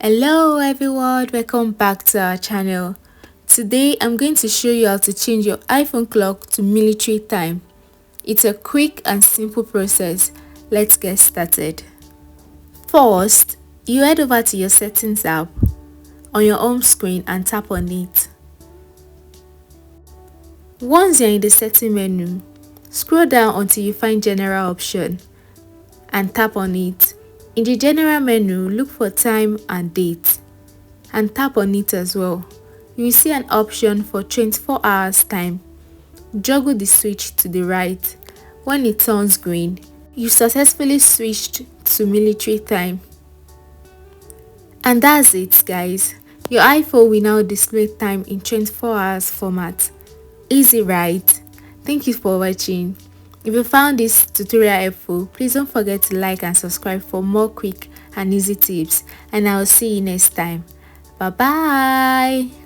Hello everyone, welcome back to our channel. Today I'm going to show you how to change your iPhone clock to military time. It's a quick and simple process. Let's get started. First, you head over to your settings app on your home screen and tap on it. Once you're in the setting menu, scroll down until you find general option and tap on it. In the general menu, look for time and date and tap on it as well. You will see an option for 24 hours time. Joggle the switch to the right. When it turns green, you successfully switched to military time. And that's it, guys. Your iPhone will now display time in 24 hours format. Easy, right? Thank you for watching. If you found this tutorial helpful, please don't forget to like and subscribe for more quick and easy tips, and I'll see you next time. Bye bye.